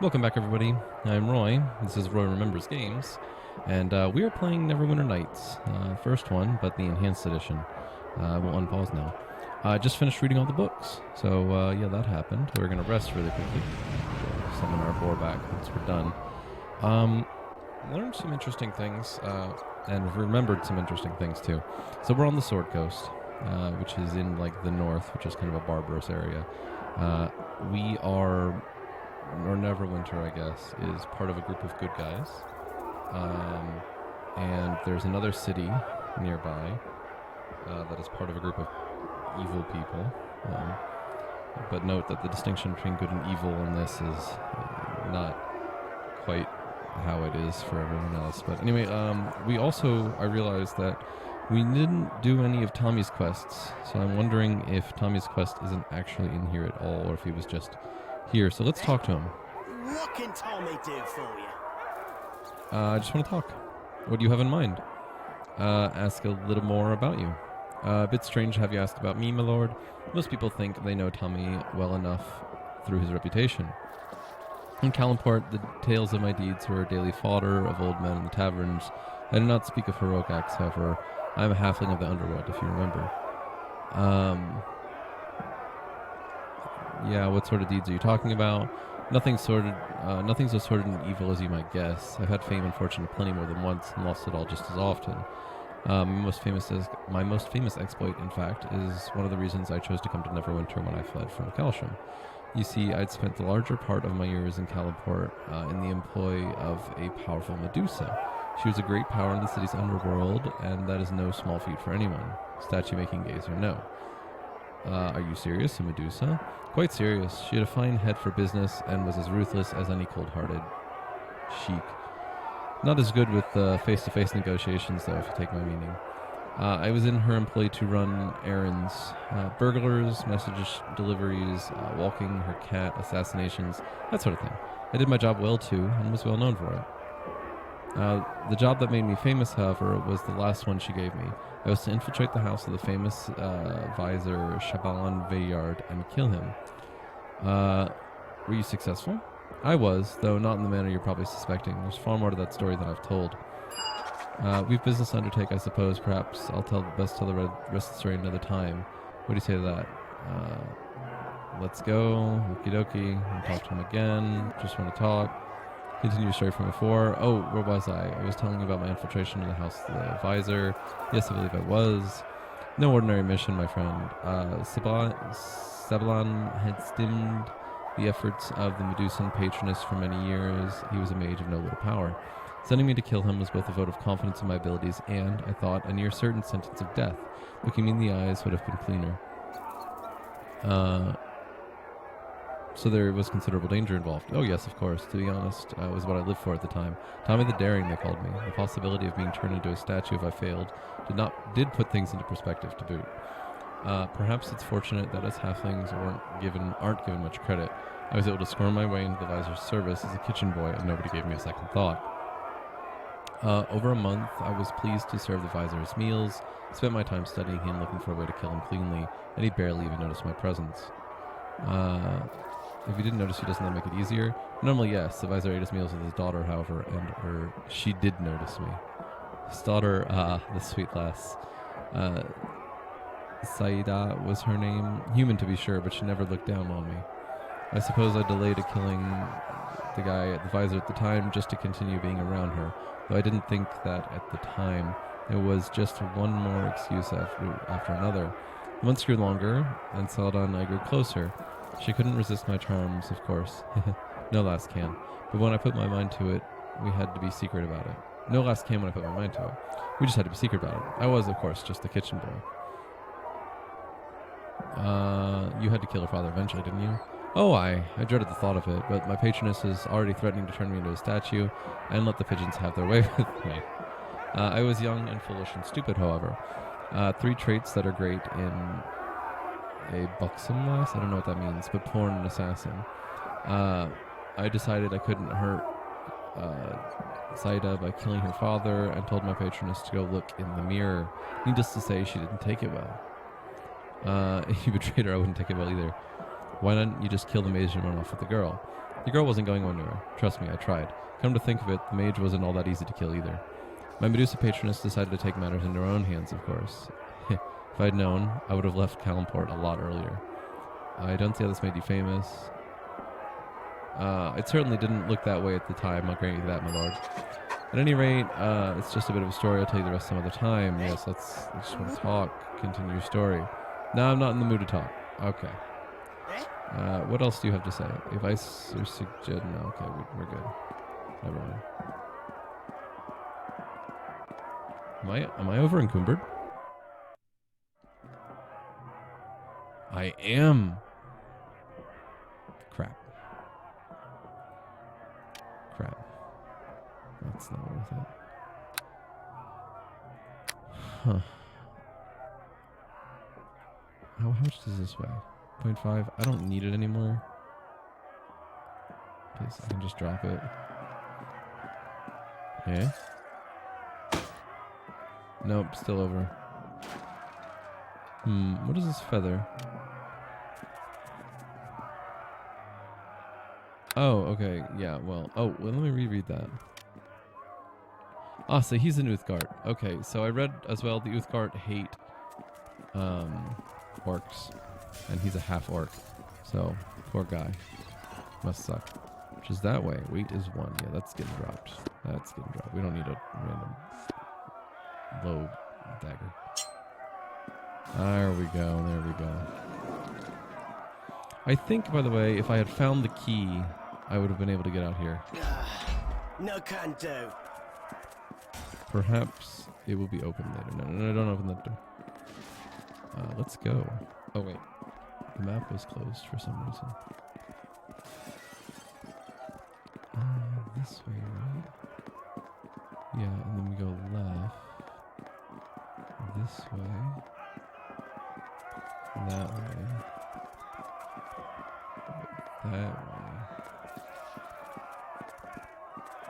Welcome back, everybody. I'm Roy. This is Roy Remembers Games, and we are playing Neverwinter Nights. First one, but the enhanced edition. We'll unpause now. I just finished reading all the books, so yeah, that happened. We're going to rest really quickly. Summon our boar back once we're done. Learned some interesting things, and remembered some interesting things too. So we're on the Sword Coast, which is in like the north, which is kind of a barbarous area. We are... or Neverwinter, I guess, is part of a group of good guys. And there's another city nearby that is part of a group of evil people. But note that the distinction between good and evil in this is not quite how it is for everyone else. But anyway, I realized that we didn't do any of Tommy's quests. So I'm wondering if Tommy's quest isn't actually in here at all, or if he was just here. So let's talk to him. What can Tommy do for you? I just want to talk. What do you have in mind? Ask a little more about you. A bit strange to have you ask about me, my lord. Most people think they know Tommy well enough through his reputation. In Calimport, the tales of my deeds were daily fodder of old men in the taverns. I do not speak of heroic acts, however. I am a halfling of the underworld, if you remember. Yeah, what sort of deeds are you talking about? Nothing so sordid and evil as you might guess. I've had fame and fortune plenty more than once, and lost it all just as often. My most famous exploit, in fact, is one of the reasons I chose to come to Neverwinter when I fled from Kelsham. You see, I'd spent the larger part of my years in Calimport in the employ of a powerful Medusa. She was a great power in the city's underworld, and that is no small feat for anyone, statue-making gaze or no. Are you serious, a Medusa? Quite serious. She had a fine head for business and was as ruthless as any cold-hearted sheik. Not as good with face-to-face negotiations, though, if you take my meaning. I was in her employ to run errands, burglars, message deliveries, walking her cat, assassinations, that sort of thing. I did my job well, too, and was well known for it. The job that made me famous, however, was the last one she gave me. I was to infiltrate the house of the famous vizier Shaban Veyard and kill him. Were you successful? I was, though not in the manner you're probably suspecting. There's far more to that story than I've told. We've business to undertake, I suppose. Perhaps I'll tell the rest of the story another time. What do you say to that? Let's go. Okie dokie. I'll talk to him again. Just want to talk. Continue your story from before. Oh, where was I? I was telling you about my infiltration of the house of the visor. Yes, I believe I was. No ordinary mission, my friend. Sabalan had stemmed the efforts of the Medusan patroness for many years. He was a mage of no little power. Sending me to kill him was both a vote of confidence in my abilities and, I thought, a near certain sentence of death. Looking me in the eyes would have been cleaner. So there was considerable danger involved. Oh yes, of course. To be honest, it was what I lived for at the time. Tommy the Daring, they called me. The possibility of being turned into a statue if I failed did put things into perspective to boot. Perhaps it's fortunate that us halflings aren't given much credit. I was able to squirm my way into the visor's service as a kitchen boy, and nobody gave me a second thought. Over a month, I was pleased to serve the visor's meals, spent my time studying him, looking for a way to kill him cleanly, and he barely even noticed my presence. If you didn't notice, doesn't that make it easier? Normally, yes. The visor ate his meals with his daughter, however, and she did notice me. His daughter, the sweet lass. Saida was her name. Human, to be sure, but she never looked down on me. I suppose I delayed killing the guy at the visor at the time just to continue being around her, though I didn't think that at the time. It was just one more excuse after another. The months grew longer, and Saladin and I grew closer. She couldn't resist my charms, of course. No lass can. But when I put my mind to it, we had to be secret about it. No lass can when I put my mind to it. We just had to be secret about it. I was, of course, just the kitchen boy. You had to kill her father eventually, didn't you? Oh, I dreaded the thought of it, but my patroness is already threatening to turn me into a statue and let the pigeons have their way with me. I was young and foolish and stupid, however. 3 traits that are great in a buxom lass? I don't know what that means, but porn and assassin. I decided I couldn't hurt Saida by killing her father and told my patroness to go look in the mirror. Needless to say, she didn't take it well. You betrayed her, I wouldn't take it well either. Why don't you just kill the mage and run off with the girl? The girl wasn't going anywhere. Trust me, I tried. Come to think of it, the mage wasn't all that easy to kill either. My Medusa patroness decided to take matters into her own hands, of course. If I'd known, I would have left Calimport a lot earlier. I don't see how this made you famous. It certainly didn't look that way at the time, I'll grant you that, my lord. At any rate, it's just a bit of a story, I'll tell you the rest some other time. Yes, I just want to talk, continue your story. No, I'm not in the mood to talk. Okay. What else do you have to say? Advice or suggest? No, okay, we're good. Never mind. Am I over encumbered? I am. Crap. That's not worth it. Huh. How much does this weigh? 0.5? I don't need it anymore. Please, I can just drop it. Yeah? Nope, still over. What is this feather? Oh, okay, yeah, well, let me reread that. Ah, so he's an Uthgard. Okay, so I read as well the Uthgard hate orcs, and he's a half orc. So, poor guy. Must suck. Which is that way. Weight is 1. Yeah, that's getting dropped. That's getting dropped. We don't need a random low dagger. There we go. There we go. I think, by the way, if I had found the key, I would have been able to get out here. No can do. Perhaps it will be open later. No, don't open that door. Let's go. Oh, wait. The map was closed for some reason. This way, right? Yeah, and then we go left. This way. That way. That way.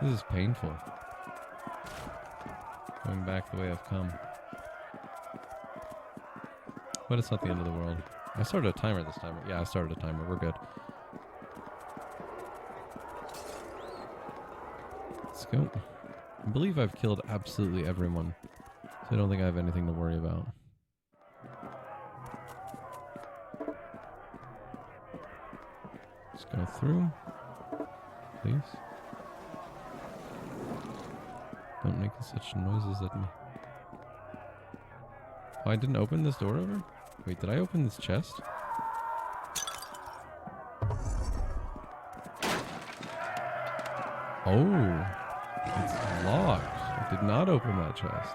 This is painful. Going back the way I've come. But it's not the end of the world. I started a timer this time. Yeah, I started a timer. We're good. Let's go. I believe I've killed absolutely everyone. So I don't think I have anything to worry about. Let's go through. Please. Don't make such noises at me. Oh, I didn't open this door over? Wait, did I open this chest? Oh, it's locked. I did not open that chest.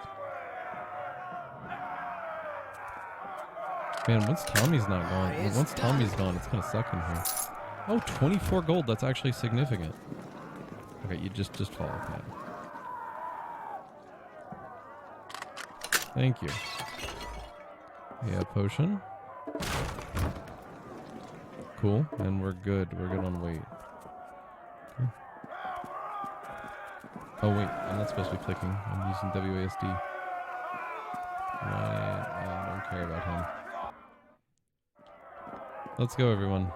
Man, once Tommy's not gone, well, once Tommy's gone, it's gonna suck in here. Oh, 24 gold. That's actually significant. Okay, you just follow that. Thank you. Yeah, potion. Cool, and we're good. We're good on weight. Okay. Oh wait, I'm not supposed to be clicking. I'm using WASD. Right, I don't care about him. Let's go, everyone.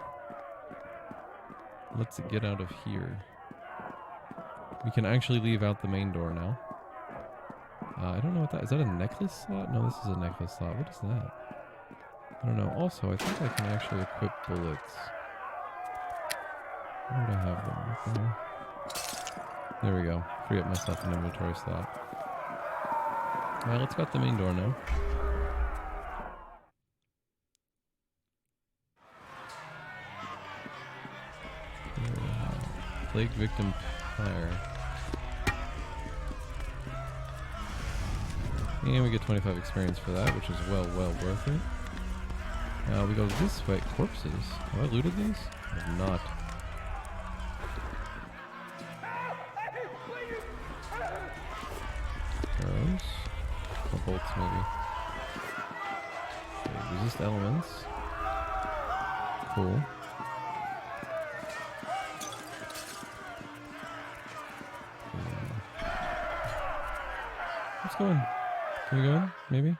Let's get out of here. We can actually leave out the main door now. I don't know what that is. That a necklace slot? No, this is a necklace slot. What is that? I don't know. Also, I think I can actually equip bullets. Where would I have them? Right there. There we go. Free up myself an inventory slot. Alright, let's go out the main door now. Plague victim fire. And we get 25 experience for that, which is well worth it. We go this way. Corpses. Have I looted these? I have not. Arrows. Or bolts, maybe. Okay, resist elements. Cool. Let's go in. Can we go in? Maybe?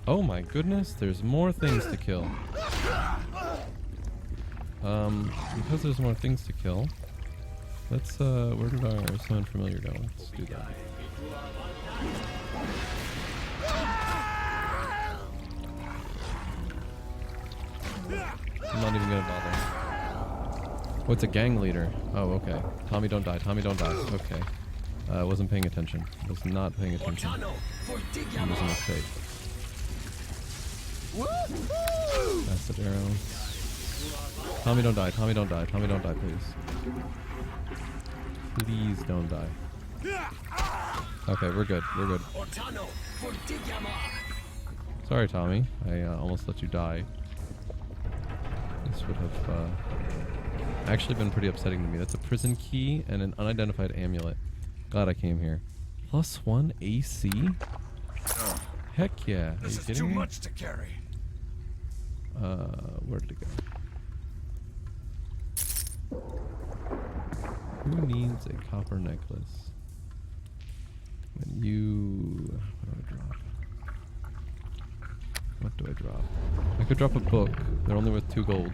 Oh my goodness, there's more things to kill. Because there's more things to kill, let's, where did our summon familiar go? Let's do that. I'm not even gonna bother. Oh, it's a gang leader. Oh, okay. Tommy, don't die. Tommy, don't die. Okay. Wasn't paying attention. Was not paying attention. It was a mistake. Acid arrow. Tommy, don't die. Tommy, don't die. Tommy, don't die, please. Please don't die. Okay, we're good. We're good. Sorry, Tommy. I almost let you die. This would have actually been pretty upsetting to me. That's a prison key and an unidentified amulet. Glad I came here. +1 AC? Heck yeah. Are you kidding me? This is too much to carry. Where did it go? Who needs a copper necklace? When you... What do I drop? I could drop a book. They're only worth 2 gold.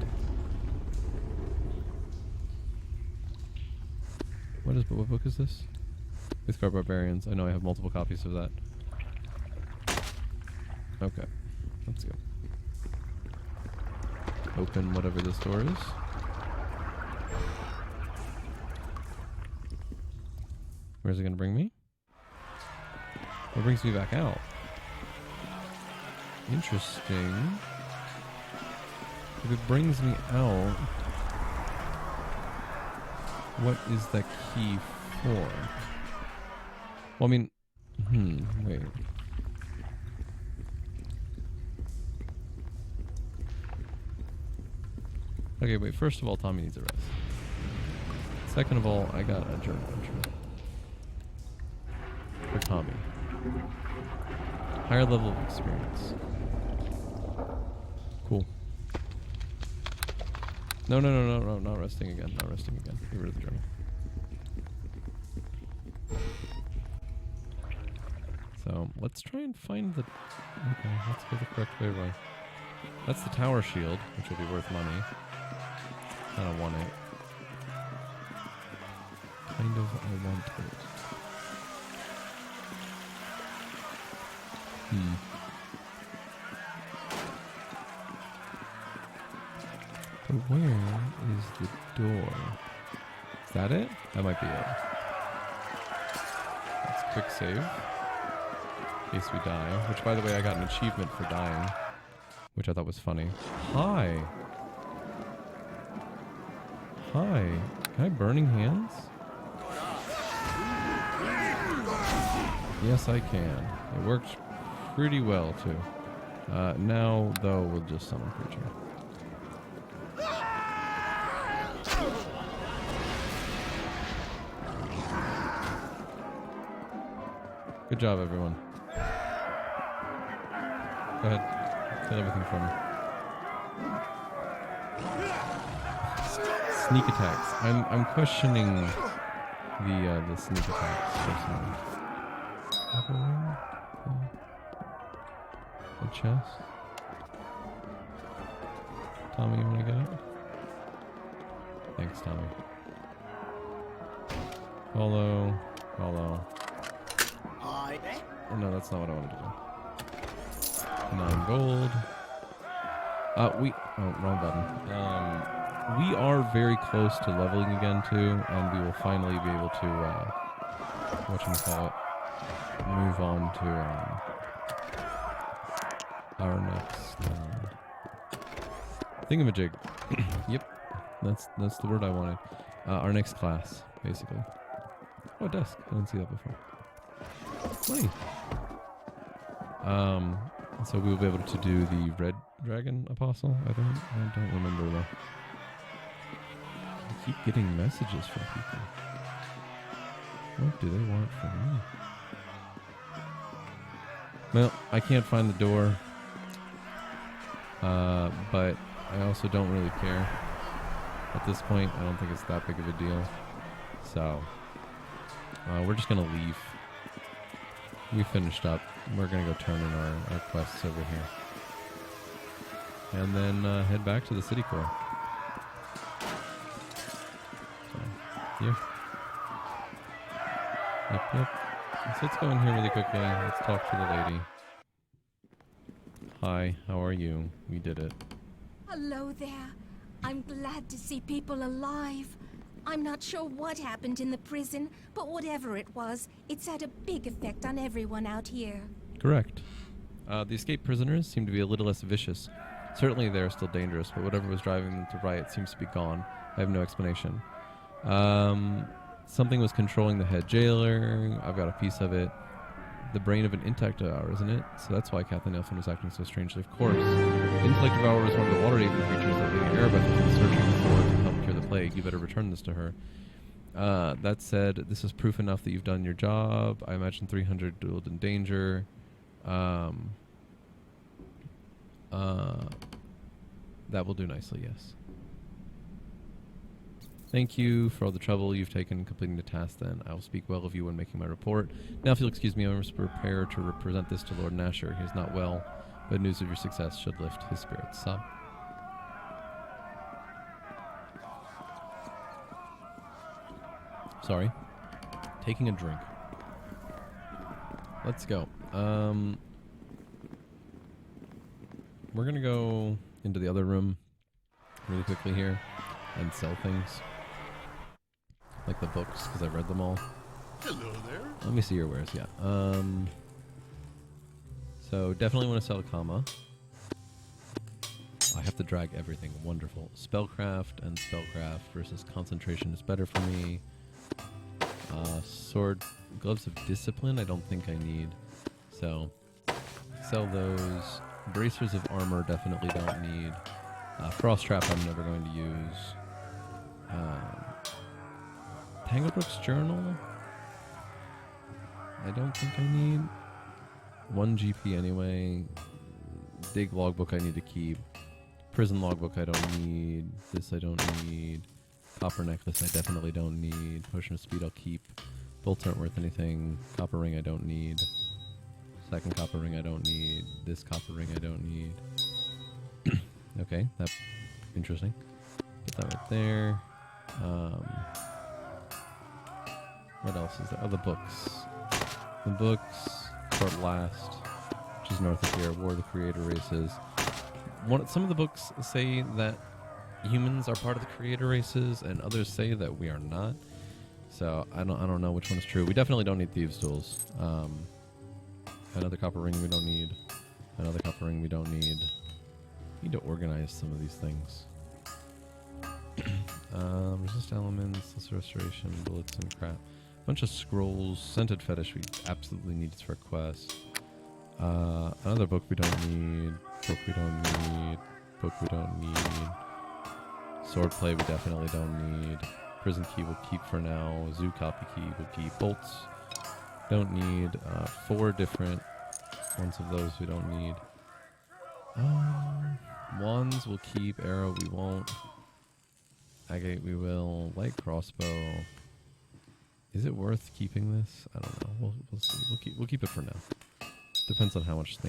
What book is this? With Barbarians. I know I have multiple copies of that. Okay. Let's go. Open whatever this door is. Where's it gonna bring me? It brings me back out. Interesting. If it brings me out, what is that key for? Well, I mean, wait. Okay, wait, first of all, Tommy needs a rest. Second of all, I got a journal entry. For Tommy. Higher level of experience. Cool. No, not resting again. Not resting again. Get rid of the journal. So, let's try and find the... Okay, let's go the correct way away. That's the tower shield, which will be worth money. Kind of want it. Kind of, I want it. But where is the door? Is that it? That might be it. Let's quick save. In case we die. Which, by the way, I got an achievement for dying. Which I thought was funny. Hi! Hi. Can I have burning hands? Yes, I can. It worked pretty well, too. Now, though, we'll just summon creature. Good job, everyone. Go ahead. Kill everything for me. Sneak attacks. I'm questioning the sneak attacks personally. The chest. Tommy, you wanna get it? Thanks, Tommy. Follow. Oh, no, that's not what I wanted to do. 9 gold. Wrong button. We are very close to leveling again too, and we will finally be able to whatchamacallit, move on to our next thingamajig. Yep, that's the word I wanted. Our next class, basically. Oh, a desk. I didn't see that before. Money. So we will be able to do the Red Dragon Apostle. I don't remember though. I keep getting messages from people. What do they want from me? Well, I can't find the door. But I also don't really care. At this point, I don't think it's that big of a deal. So, we're just gonna leave. We finished up. We're gonna go turn in our quests over here. And then head back to the city core. Here. Yep. So let's go in here really quickly. Let's talk to the lady. Hi, how are you? We did it. Hello there. I'm glad to see people alive. I'm not sure what happened in the prison, but whatever it was, it's had a big effect on everyone out here. Correct. The escaped prisoners seem to be a little less vicious. Certainly they are still dangerous, but whatever was driving them to riot seems to be gone. I have no explanation. Something was controlling the head jailer. I've got a piece of it. The brain of an intellect devour, isn't it? So that's why Kathleen Nelson was acting so strangely, of course. Intellect devour is one of the water-eating creatures that Lady Arabeth has been searching for to help cure the plague. You better return this to her. That said, this is proof enough that you've done your job. I imagine 300 dueled in danger. That will do nicely, yes. Thank you for all the trouble you've taken in completing the task, then. I will speak well of you when making my report. Now, if you'll excuse me, I must prepare to represent this to Lord Nasher. He is not well, but news of your success should lift his spirits some. Sorry. Taking a drink. Let's go. We're going to go into the other room really quickly here and sell things. Like the books, because I've read them all. Hello there. Let me see your wares, yeah. So definitely want to sell Kama. I have to drag everything. Wonderful. Spellcraft and spellcraft versus concentration is better for me. Sword, gloves of discipline, I don't think I need. So sell those. Bracers of armor definitely don't need. Frost trap I'm never going to use. Tanglebrook's journal, I don't think I need. 1 GP anyway. Dig logbook I need to keep. Prison logbook I don't need. This I don't need. Copper necklace I definitely don't need. Potion of speed I'll keep. Bolts aren't worth anything. Copper ring I don't need. Second copper ring I don't need. This copper ring I don't need. Okay, that's interesting. Get that right there. What else is there? Oh, the books. The books, Short Last, which is north of here, War of the Creator Races. Some of the books say that humans are part of the creator races, and others say that we are not. So I don't know which one is true. We definitely don't need thieves' tools. Another copper ring we don't need. Another copper ring we don't need. Need to organize some of these things. Resist elements, this restoration, bullets and crap. Bunch of scrolls, scented fetish we absolutely need for a quest. Another book we don't need. Book we don't need. Book we don't need. Swordplay we definitely don't need. Prison key we'll keep for now. Zoo copy key we'll keep. Bolts don't need. 4 different ones of those we don't need. Wands we'll keep. Arrow we won't. Agate we will. Light crossbow. Is it worth keeping this? I don't know. We'll see. We'll keep it for now. Depends on how much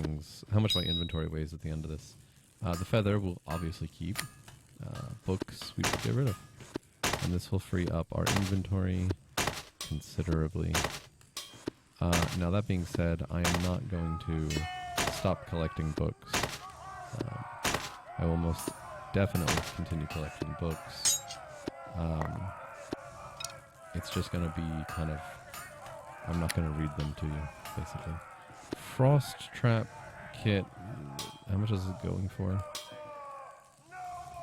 my inventory weighs at the end of this. The feather we'll obviously keep. Books we should get rid of. And this will free up our inventory considerably. Now that being said, I am not going to stop collecting books. I will most definitely continue collecting books. It's just going to be kind of... I'm not going to read them to you, basically. Frost Trap Kit. How much is it going for?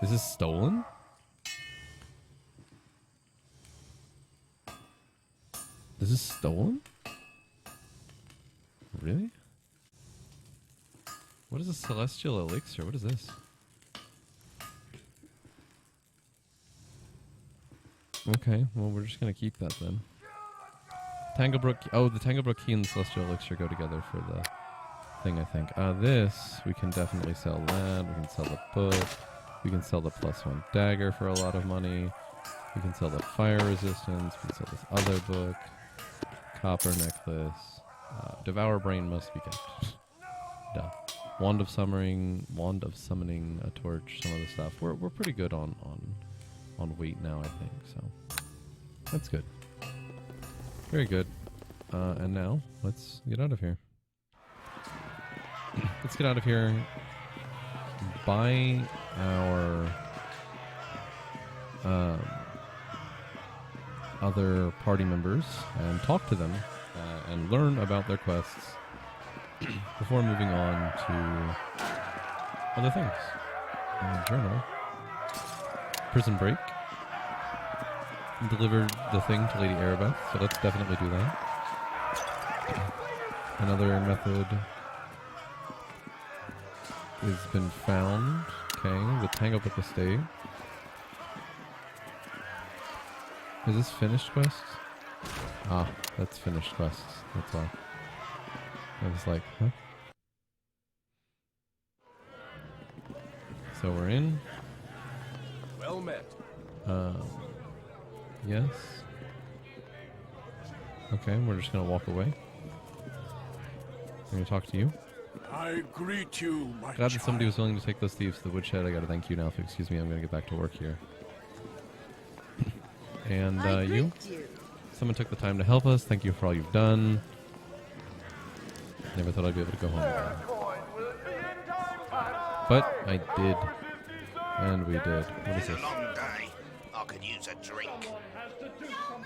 Is this stolen? This is stolen? Really? What is a celestial elixir? What is this? Okay, well we're just gonna keep that then. Tanglebrook. Oh, the Tanglebrook key and the celestial elixir go together for the thing, I think. This we can definitely sell that. We can sell the book. We can sell the +1 dagger for a lot of money. We can sell the fire resistance. We can sell this other book. Copper necklace. Devour brain must be kept. Duh. Wand of summoning, a torch, some of the stuff. We're pretty good on weight now, I think. So That's good. Very good. And now, let's get out of here. Let's get out of here. Buy our other party members and talk to them and learn about their quests before moving on to other things. Journal. Prison break. Delivered the thing to Lady Arabeth, so let's definitely do that. Another method has been found. Okay, the Tango Book Estate. Is this finished quests? Ah, that's finished quests. That's why. I was like, huh? So we're in. Well met. Yes. Okay, we're just gonna walk away. I'm gonna talk to you. I greet you, my Glad that somebody was willing to take those thieves to the woodshed. I gotta thank you now. If you excuse me, I'm gonna get back to work here. And you? Someone took the time to help us. Thank you for all you've done. Never thought I'd be able to go home again. But I did. And we did. What is this? Long day. I could use a drink.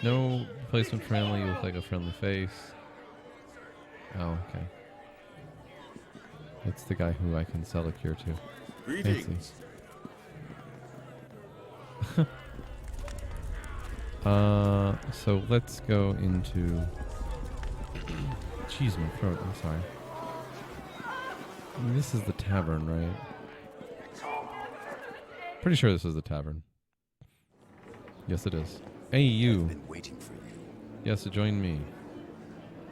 No replacement friendly. You look like a friendly face. Oh, okay. It's the guy who I can sell a cure to. Greetings. So let's go into... Jeez, my throat. I'm sorry. This is the tavern, right? Pretty sure this is the tavern. Yes, it is. Hey, you. Been waiting for you. Yes, to join me.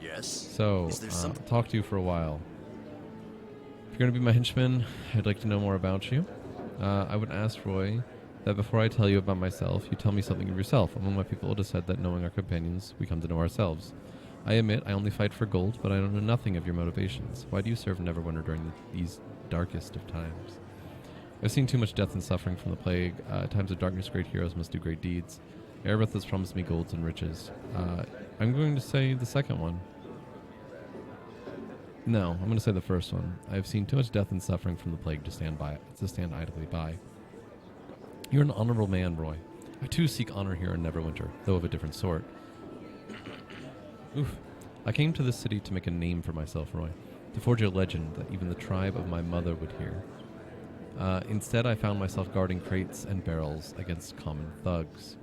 Yes. So, Is there something? talk to you for a while. If you're going to be my henchman, I'd like to know more about you. I would ask Roy that before I tell you about myself, you tell me something of yourself. Among my people, it is said that knowing our companions, we come to know ourselves. I admit I only fight for gold, but I don't know nothing of your motivations. Why do you serve Neverwinter during these darkest of times? I've seen too much death and suffering from the plague. Times of darkness, great heroes must do great deeds. Erebeth has promised me golds and riches. I'm going to say the second one. No, I'm going to say the first one. I have seen too much death and suffering from the plague to stand idly by. You're an honorable man, Roy. I too seek honor here in Neverwinter, though of a different sort. Oof. I came to this city to make a name for myself, Roy, to forge a legend that even the tribe of my mother would hear. Instead, I found myself guarding crates and barrels against common thugs.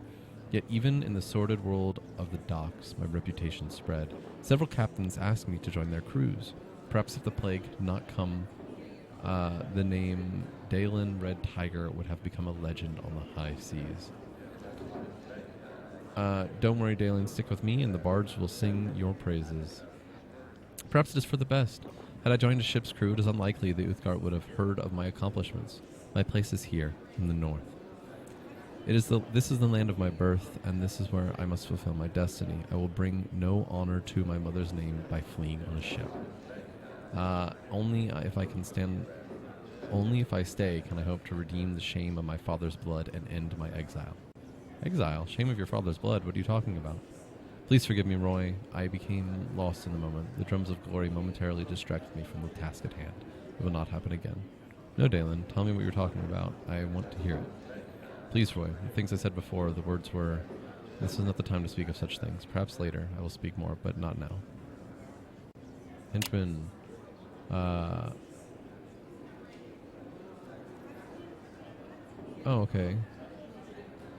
Yet even in the sordid world of the docks, my reputation spread. Several captains asked me to join their crews. Perhaps if the plague had not come, the name Dalen Red Tiger would have become a legend on the high seas. Don't worry, Dalen, stick with me, and the bards will sing your praises. Perhaps it is for the best. Had I joined a ship's crew, it is unlikely the Uthgard would have heard of my accomplishments. My place is here, in the north. This is the land of my birth, and this is where I must fulfill my destiny. I will bring no honor to my mother's name by fleeing on a ship. Only if I stay can I hope to redeem the shame of my father's blood and end my exile. Exile? Shame of your father's blood? What are you talking about? Please forgive me, Roy. I became lost in the moment. The drums of glory momentarily distracted me from the task at hand. It will not happen again. No, Dalen, tell me what you're talking about. I want to hear it. Please, Roy. The things I said before, the words were, this is not the time to speak of such things. Perhaps later I will speak more, but not now. Henchman. Oh, okay.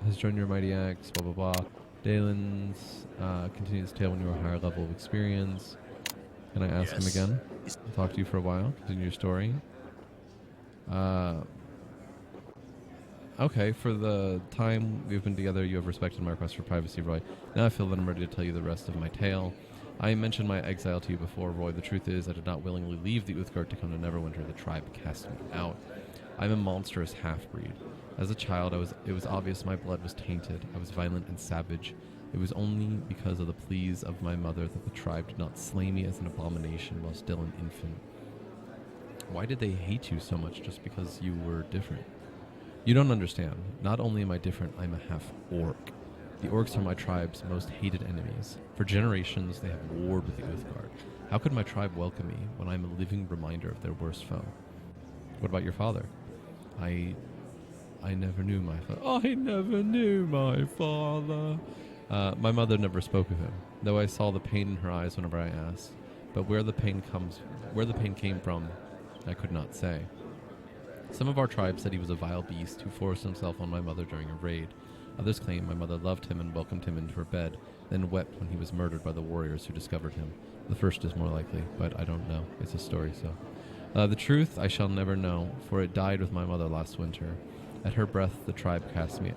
Has joined your mighty axe, blah, blah, blah. Dalen's continues tale when you are a higher level of experience. Can I ask him again? Talk to you for a while. Continue your story. Okay, for the time we've been together, you have respected my request for privacy, Roy. Now I feel that I'm ready to tell you the rest of my tale. I mentioned my exile to you before, Roy. The truth is, I did not willingly leave the Uthgard to come to Neverwinter. The tribe cast me out. I'm a monstrous half-breed. As a child, it was obvious my blood was tainted. I was violent and savage. It was only because of the pleas of my mother that the tribe did not slay me as an abomination while still an infant. Why did they hate you so much just because you were different? You don't understand. Not only am I different, I'm a half-orc. The orcs are my tribe's most hated enemies. For generations, they have warred with the Uthgard. How could my tribe welcome me when I'm a living reminder of their worst foe? What about your father? I never knew my father. I never knew my father. My mother never spoke of him, though I saw the pain in her eyes whenever I asked. But where the pain came from, I could not say. Some of our tribe said he was a vile beast who forced himself on my mother during a raid. Others claim my mother loved him and welcomed him into her bed, then wept when he was murdered by the warriors who discovered him. The first is more likely, but I don't know. It's a story, so. The truth I shall never know, for it died with my mother last winter. At her death, the tribe cast me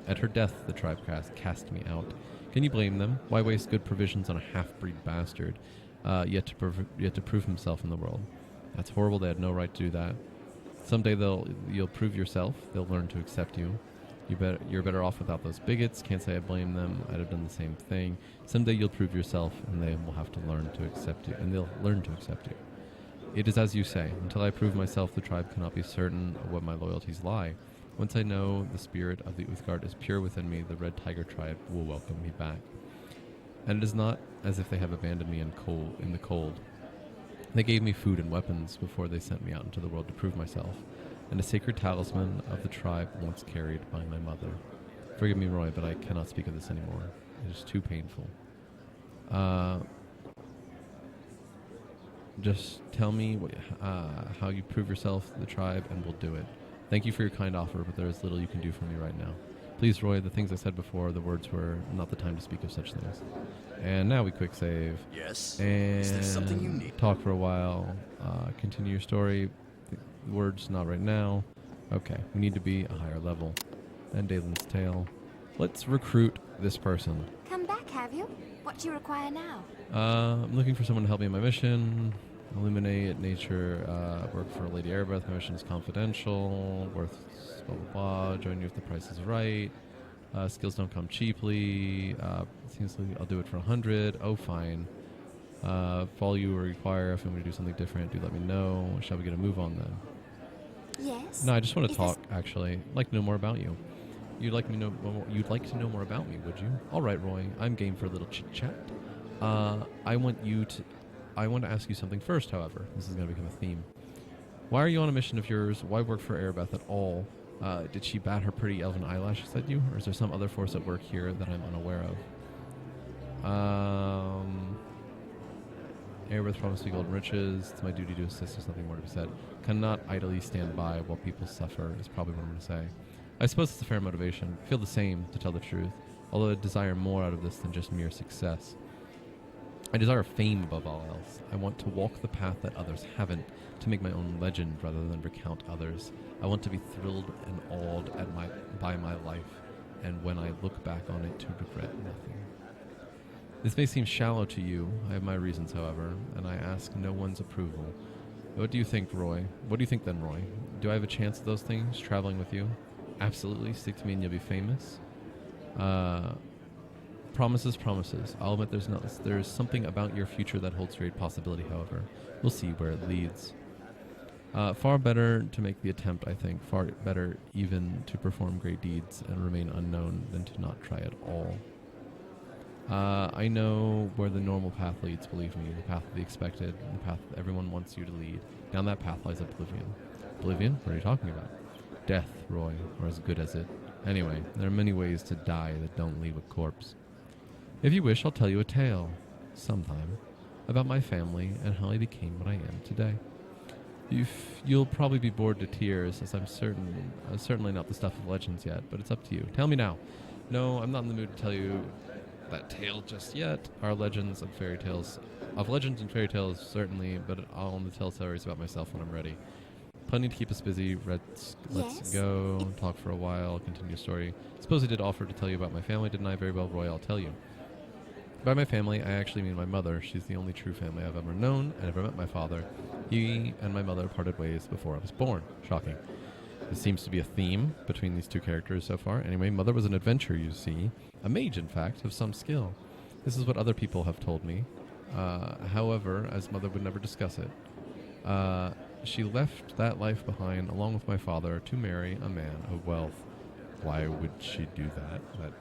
out. Can you blame them? Why waste good provisions on a half-breed bastard, yet to prove himself in the world? That's horrible. They had no right to do that. Someday you'll prove yourself. They'll learn to accept you. You're better off without those bigots. Can't say I blame them. I'd have done the same thing. Someday you'll prove yourself, and they will have to learn to accept you, and they'll learn to accept you. It is as you say. Until I prove myself, the tribe cannot be certain of what my loyalties lie. Once I know the spirit of the Uthgard is pure within me, the Red Tiger tribe will welcome me back. And it is not as if they have abandoned me in the cold. They gave me food and weapons before they sent me out into the world to prove myself, and a sacred talisman of the tribe once carried by my mother. Forgive me, Roy, but I cannot speak of this anymore. It is too painful. Just tell me how you prove yourself to the tribe, and we'll do it. Thank you for your kind offer, but there is little you can do for me right now. Please, Roy, the things I said before, the words were not the time to speak of such things. And now we quick save. Yes? And Is there something you need? talk for a while. Continue your story. Words, not right now. Okay, we need to be a higher level. And Dalen's tale. Let's recruit this person. Come back, have you? What do you require now? I'm looking for someone to help me in my mission. Illuminate nature. Work for Lady Airbeth. My mission is confidential. Worth blah blah blah. Join you if the price is right. Skills don't come cheaply. Seems like I'll do it for 100. Oh, fine. Follow you or require. If you want me to do something different, do let me know. Shall we get a move on then? Yes? No, I just want to Is talk. Actually, I'd like to know more about you. You'd like to know more about me, would you? All right, Roy. I'm game for a little chit chat. I want to ask you something first. However, this is going to become a theme. Why are you on a mission of yours? Why work for Airbeth at all? Did she bat her pretty elven eyelashes at you, or is there some other force at work here that I'm unaware of? Airbeth promised me golden riches. It's my duty to assist. There's nothing more to be said. Cannot idly stand by while people suffer is probably what I'm going to say. I suppose it's a fair motivation. I feel the same, to tell the truth, although I desire more out of this than just mere success. I desire fame above all else. I want to walk the path that others haven't, to make my own legend rather than recount others. I want to be thrilled and awed by my life, and when I look back on it, to regret nothing. This may seem shallow to you. I have my reasons, however, and I ask no one's approval. What do you think, Roy? What do you think then, Roy? Do I have a chance at those things, traveling with you? Absolutely. Stick to me and you'll be famous. Promises. I'll admit there's something about your future that holds great possibility, however. We'll see where it leads. Far better to make the attempt, I think. Far better even to perform great deeds and remain unknown than to not try at all. I know where the normal path leads, believe me. The path of the expected, the path that everyone wants you to lead. Down that path lies oblivion. Oblivion? What are you talking about? Death, Roy, or as good as it. Anyway, there are many ways to die that don't leave a corpse. If you wish, I'll tell you a tale, sometime, about my family and how I became what I am today. You'll probably be bored to tears, as I'm certainly not the stuff of legends yet, but it's up to you. Tell me now. No, I'm not in the mood to tell you that tale just yet. Our legends and fairy tales, certainly, but I'll only tell stories about myself when I'm ready. Plenty to keep us busy. Let's Yes? go. Talk for a while. Continue your story. Suppose I did offer to tell you about my family, didn't I? Very well, Roy, I'll tell you. By my family, I actually mean my mother. She's the only true family I've ever known. I never met my father. He and my mother parted ways before I was born. Shocking. This seems to be a theme between these two characters so far. Anyway, mother was an adventurer, you see. A mage, in fact, of some skill. This is what other people have told me. However, as mother would never discuss it, she left that life behind, along with my father, to marry a man of wealth. Why would she do that?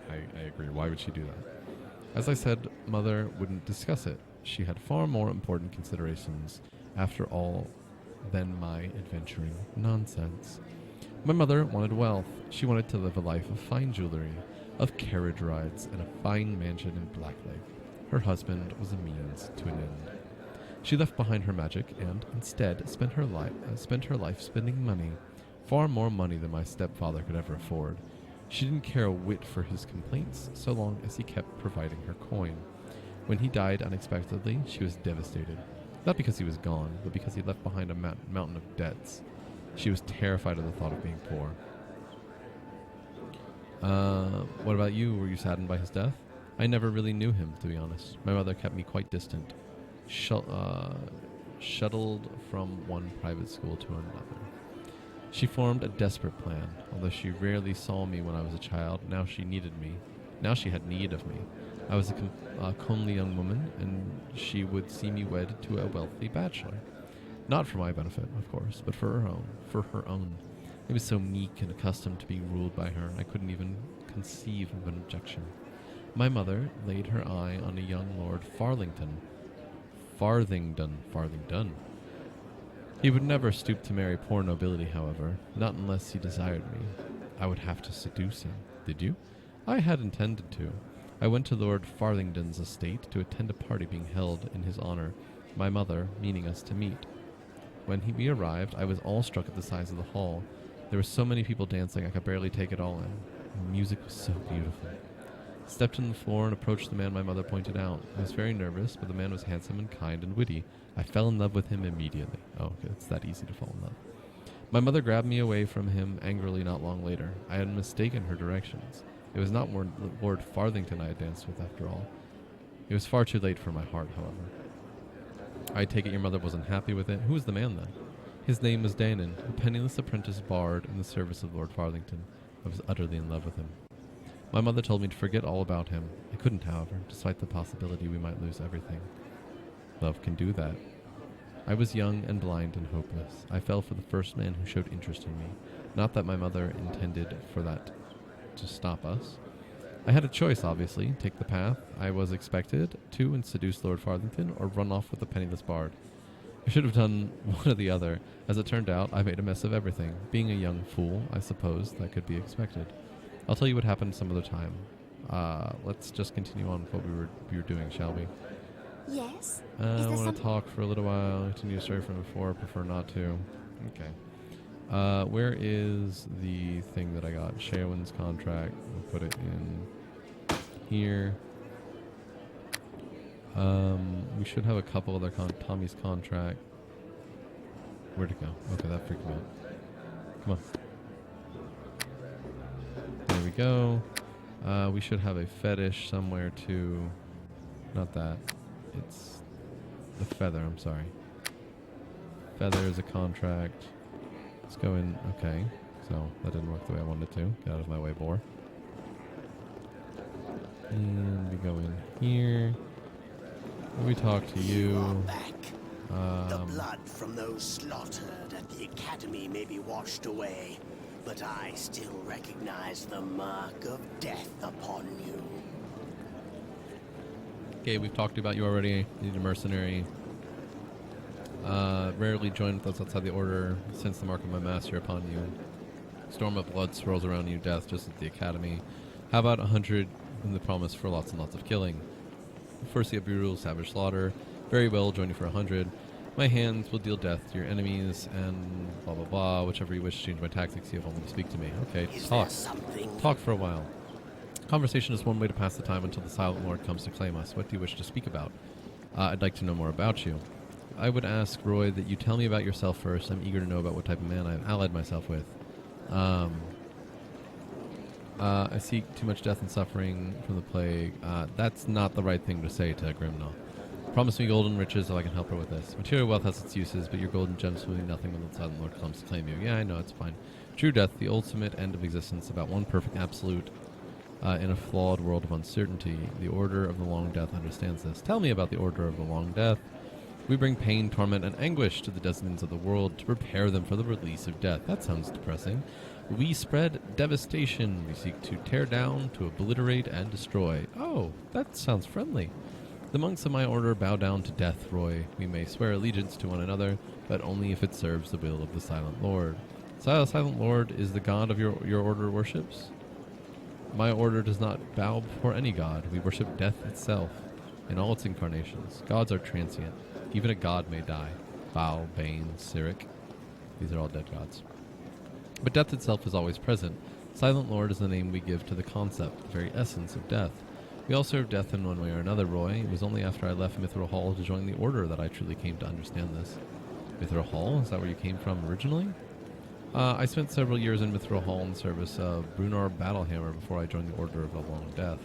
I agree. Why would she do that? As I said, Mother wouldn't discuss it. She had far more important considerations, after all, than my adventuring nonsense. My mother wanted wealth. She wanted to live a life of fine jewelry, of carriage rides, and a fine mansion in Blacklake. Her husband was a means to an end. She left behind her magic and, instead, spent her life spending money, far more money than my stepfather could ever afford. She didn't care a whit for his complaints, so long as he kept providing her coin. When he died unexpectedly, she was devastated. Not because he was gone, but because he left behind a mountain of debts. She was terrified of the thought of being poor. What about you? Were you saddened by his death? I never really knew him, to be honest. My mother kept me quite distant, shuttled from one private school to another. She formed a desperate plan. Although she rarely saw me when I was a child, now she needed me. Now she had need of me. I was a comely young woman, and she would see me wed to a wealthy bachelor. Not for my benefit, of course, but for her own. For her own. I was so meek and accustomed to being ruled by her, I couldn't even conceive of an objection. My mother laid her eye on a young Lord Farthingdon. He would never stoop to marry poor nobility, however, not unless he desired me. I would have to seduce him. Did you? I had intended to. I went to Lord Farthingdon's estate to attend a party being held in his honor, my mother meaning us to meet. When we arrived, I was awestruck at the size of the hall. There were so many people dancing, I could barely take it all in. The music was so beautiful. Stepped on the floor and approached the man my mother pointed out. I was very nervous, but the man was handsome and kind and witty. I fell in love with him immediately. Oh, okay, it's that easy to fall in love. My mother grabbed me away from him angrily not long later. I had mistaken her directions. It was not Lord Farthington I had danced with, after all. It was far too late for my heart, however. I take it your mother wasn't happy with it. Who was the man, then? His name was Danon, a penniless apprentice bard in the service of Lord Farthington. I was utterly in love with him. My mother told me to forget all about him. I couldn't, however, despite the possibility we might lose everything. Love can do that. I was young and blind and hopeless. I fell for the first man who showed interest in me. Not that my mother intended for that to stop us. I had a choice, obviously. Take the path I was expected to and seduce Lord Farthington, or run off with the penniless bard. I should have done one or the other. As it turned out, I made a mess of everything. Being a young fool, I suppose that could be expected. I'll tell you what happened some other time. Let's just continue on with what we were doing, shall we? Yes? I want to talk for a little while. Continue the story from before. Prefer not to. Okay. Where is the thing that I got? Shaywin's contract. We'll put it in here. We should have a couple other Tommy's contract. Where'd it go? Okay, that freaked me out. Come on. There we go. We should have a fetish somewhere too. Not that. It's the feather, I'm sorry. Feather is a contract. Let's go in. Okay. So that didn't work the way I wanted it to. Get out of my way, boar. And we go in here. We talk to You are you. back. The blood from those slaughtered at the academy may be washed away, but I still recognize the mark of death upon you. Okay, we've talked about you already. You need a mercenary. Rarely join with us outside the order. Sense the mark of my master upon you. Storm of blood swirls around you. Death just at the academy. How about 100 in the promise for lots and lots of killing? Firstly, a brutal savage slaughter. Very well, join you for 100. My hands will deal death to your enemies, and blah blah blah. Whichever you wish to change my tactics, you have only to speak to me. Okay, Is talk. there something? Talk for a while. Conversation is one way to pass the time until the Silent Lord comes to claim us. What do you wish to speak about? I'd like to know more about you. I would ask, Roy, that you tell me about yourself first. I'm eager to know about what type of man I've allied myself with. I seek too much death and suffering from the plague. That's not the right thing to say to Grimnall. Promise me gold and riches so I can help her with this. Material wealth has its uses, but your gold and gems will mean nothing when the Silent Lord comes to claim you. Yeah, I know, it's fine. True death, the ultimate end of existence, about one perfect absolute in a flawed world of uncertainty. The Order of the Long Death understands this. Tell me about the Order of the Long Death. We bring pain, torment, and anguish to the descendants of the world to prepare them for the release of death. That sounds depressing. We spread devastation. We seek to tear down, to obliterate, and destroy. Oh, that sounds friendly. The monks of my order bow down to death, Roy. We may swear allegiance to one another, but only if it serves the will of the Silent Lord. Silent Lord is the god of your order worships? My order does not bow before any god. We worship death itself, in all its incarnations. Gods are transient. Even a god may die. Baal, Bane, Cyric. These are all dead gods. But death itself is always present. Silent Lord is the name we give to the concept, the very essence of death. We all serve death in one way or another, Roy. It was only after I left Mithril Hall to join the Order that I truly came to understand this. Mithril Hall? Is that where you came from originally? I spent several years in Mithril Hall in service of Brunar Battlehammer before I joined the Order of the Long Death.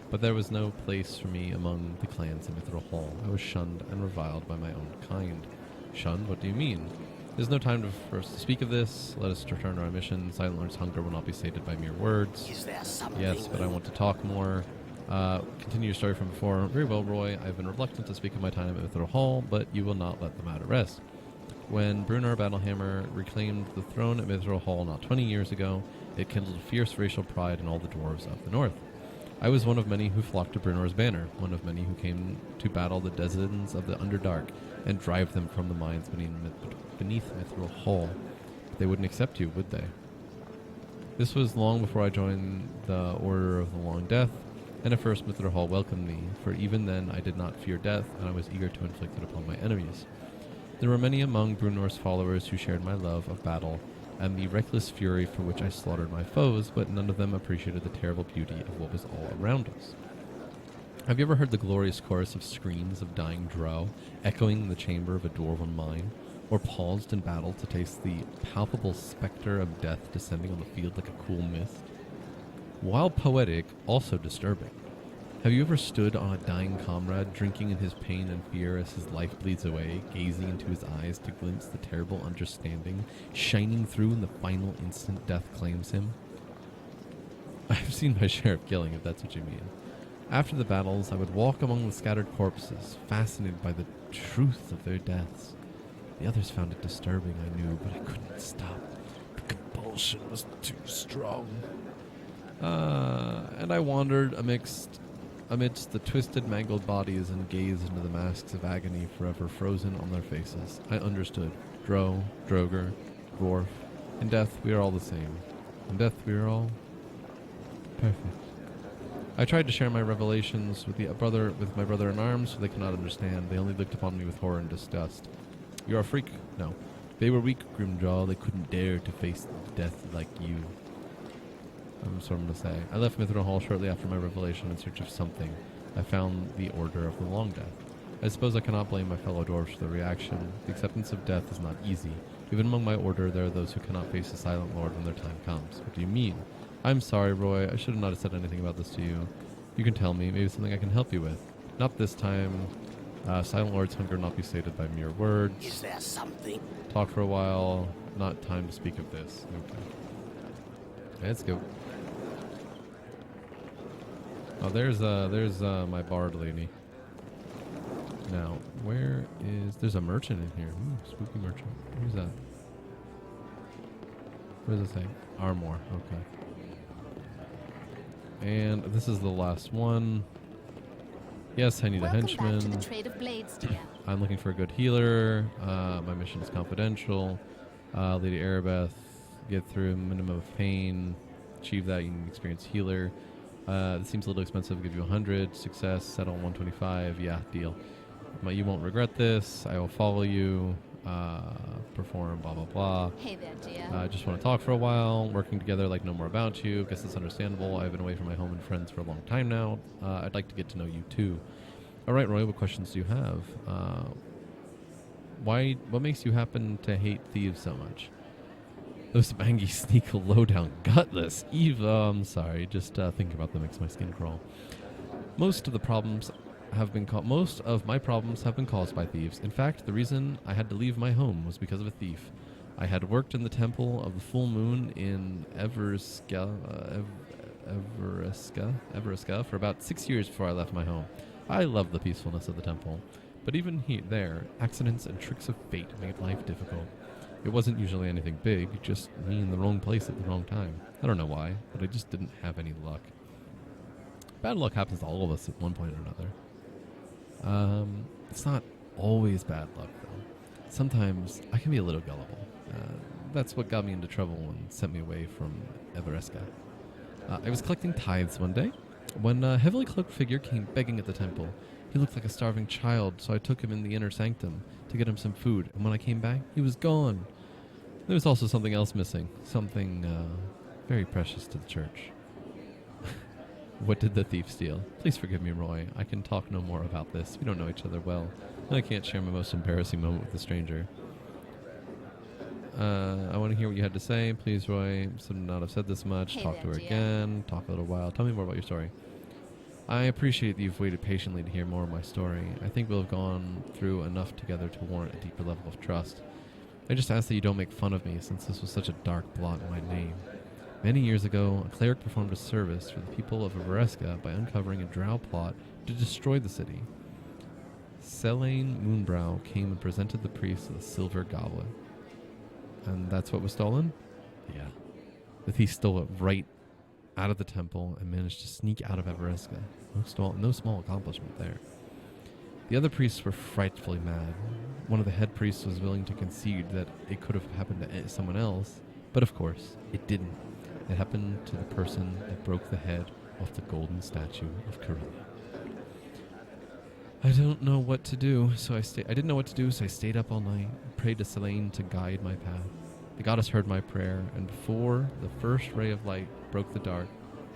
But there was no place for me among the clans in Mithril Hall. I was shunned and reviled by my own kind. Shunned? What do you mean? There's no time for us to speak of this. Let us return to our mission. Silent Lord's hunger will not be sated by mere words. Is there something? Yes, but I want to talk more. Continue your story from before. Very well, Roy. I've been reluctant to speak of my time at Mithril Hall, but you will not let the matter rest. When Brunar Battlehammer reclaimed the throne at Mithril Hall not 20 years ago, it kindled fierce racial pride in all the dwarves of the north. I was one of many who flocked to Brunar's banner, one of many who came to battle the denizens of the Underdark and drive them from the mines beneath Mithril Hall. But they wouldn't accept you, would they? This was long before I joined the Order of the Long Death, and at first Mithril Hall welcomed me, for even then I did not fear death, and I was eager to inflict it upon my enemies. There were many among Brunar's followers who shared my love of battle and the reckless fury for which I slaughtered my foes, but none of them appreciated the terrible beauty of what was all around us. Have you ever heard the glorious chorus of screams of dying drow echoing in the chamber of a dwarven mine, or paused in battle to taste the palpable specter of death descending on the field like a cool mist? While poetic, also disturbing. Have you ever stood on a dying comrade, drinking in his pain and fear as his life bleeds away, gazing into his eyes to glimpse the terrible understanding shining through in the final instant death claims him? I've seen my share of killing, if that's what you mean. After the battles, I would walk among the scattered corpses, fascinated by the truth of their deaths. The others found it disturbing, I knew, but I couldn't stop. The compulsion was too strong. And I wandered amidst the twisted, mangled bodies and gazed into the masks of agony forever frozen on their faces. I understood. Drow, Droger, Dwarf. In death, we are all the same. In death, we are all perfect. I tried to share my revelations with my brother in arms, so they could not understand. They only looked upon me with horror and disgust. You are a freak? No. They were weak, Grimjaw. They couldn't dare to face death like you. That's what I'm going to say. I left Mithril Hall shortly after my revelation in search of something. I found the Order of the Long Death. I suppose I cannot blame my fellow dwarves for the reaction. The acceptance of death is not easy. Even among my order, there are those who cannot face the Silent Lord when their time comes. What do you mean? I'm sorry, Roy. I should have not said anything about this to you. You can tell me. Maybe something I can help you with. Not this time. Silent Lord's hunger not be sated by mere words. Is there something? Talk for a while. Not time to speak of this. Okay. Let's go. Oh, there's my bard lady. Now, there's a merchant in here. Ooh, spooky merchant. Who's that? What does it say? Armor. Okay. And this is the last one. Yes, I need a henchman. Welcome back to the trade of blades, dear. I'm looking for a good healer. My mission is confidential. Lady Arabeth, get through minimum of pain. Achieve that, you can experience healer. This seems a little expensive. Give you 100. Success. Settle 125. Yeah, deal. You won't regret this. I will follow you. Perform. Blah blah blah. Hey there, dear. I just want to talk for a while. Working together like no more about you. Guess it's understandable. I've been away from my home and friends for a long time now. I'd like to get to know you too. All right, Roy. What questions do you have? What makes you happen to hate thieves so much? Those mangy, sneaky, low-down, gutless, evil. I'm sorry, just thinking about them makes my skin crawl. Most of my problems have been caused by thieves. In fact, the reason I had to leave my home was because of a thief. I had worked in the Temple of the Full Moon in Everesca for about 6 years before I left my home. I loved the peacefulness of the temple, but even there, accidents and tricks of fate made life difficult. It wasn't usually anything big, just me in the wrong place at the wrong time. I don't know why, but I just didn't have any luck. Bad luck happens to all of us at one point or another. It's not always bad luck, though. Sometimes I can be a little gullible. That's what got me into trouble and sent me away from Everesca. I was collecting tithes one day when a heavily cloaked figure came begging at the temple. He looked like a starving child, so I took him in the inner sanctum to get him some food, and when I came back, he was gone. There was also something else missing, something very precious to the church. What did the thief steal? Please forgive me, Roy. I can talk no more about this. We don't know each other well, and I can't share my most embarrassing moment with a stranger. I want to hear what you had to say. Please, Roy. Should not have said this much. Hey Talk to there, her dear. again. Talk a little while. Tell me more about your story. I appreciate that you've waited patiently to hear more of my story. I think we'll have gone through enough together to warrant a deeper level of trust. I just ask that you don't make fun of me, since this was such a dark blot in my name. Many years ago, a cleric performed a service for the people of Everesca by uncovering a drow plot to destroy the city. Selene Moonbrow came and presented the priest with a silver goblet. And that's what was stolen? Yeah. The thief stole it right out of the temple and managed to sneak out of Everesca. No small accomplishment there. The other priests were frightfully mad. One of the head priests was willing to concede that it could have happened to someone else, but of course, it didn't. It happened to the person that broke the head off the golden statue of Carillion. I don't know what to do, I didn't know what to do, so I stayed up all night, prayed to Selene to guide my path. The goddess heard my prayer, and before the first ray of light broke the dark,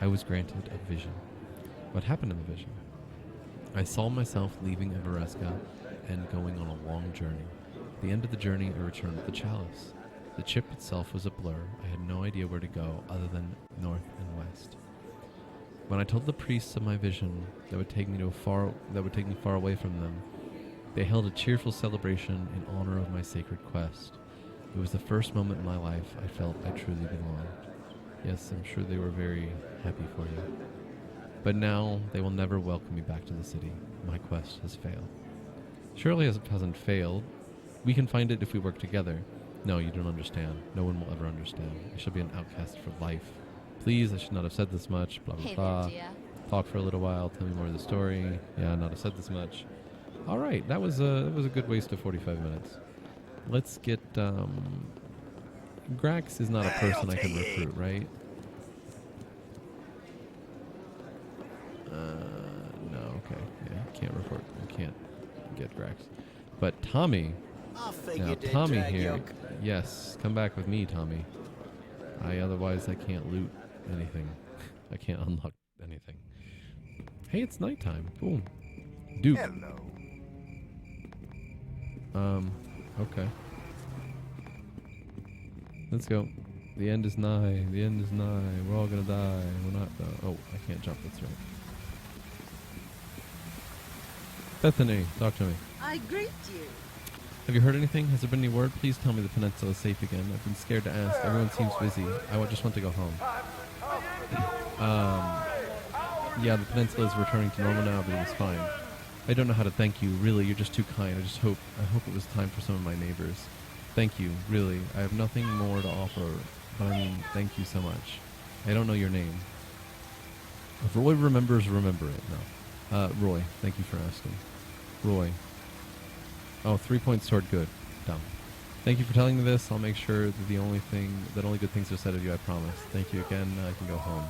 I was granted a vision. What happened in the vision? I saw myself leaving Everesca and going on a long journey. At the end of the journey, I returned with the chalice. The chip itself was a blur. I had no idea where to go other than north and west. When I told the priests of my vision that would take me far away from them, they held a cheerful celebration in honor of my sacred quest. It was the first moment in my life I felt I truly belonged. Yes, I'm sure they were very happy for you. But now they will never welcome me back to the city. My quest has failed. Surely it hasn't failed. We can find it if we work together. No, you don't understand. No one will ever understand. I shall be an outcast for life. Please, I should not have said this much. Blah, blah, Hey blah. there, dear. Talk for a little while. Tell me more of the story. Yeah, not have said this much. All right, that was a good waste of 45 minutes. Let's get. Grax is not a person I can recruit, right? No. Okay. Yeah, can't report. I can't get Grax. But Tommy. I Now, figured they'd Tommy drag here. your Yes, come back with me, Tommy. Otherwise I can't loot anything. I can't unlock anything. Hey, it's nighttime. Cool. Duke. Hello. Okay. Let's go. The end is nigh. The end is nigh. We're all gonna die. We're not though. Oh, I can't jump. That's right. Bethany, talk to me. I greet you. Have you heard anything? Has there been any word? Please tell me the peninsula is safe again. I've been scared to ask. Everyone seems busy. Just want to go home. Yeah, the peninsula is returning to normal now, but it was fine. I don't know how to thank you. Really, you're just too kind. I hope it was time for some of my neighbors. Thank you, really. I have nothing more to offer, but I mean, thank you so much. I don't know your name. If Roy remembers, remember it. No. Roy, thank you for asking. Roy. Oh, 3-point sword, good. Dumb. Thank you for telling me this. I'll make sure that only good things are said of you, I promise. Thank you again. I can go home.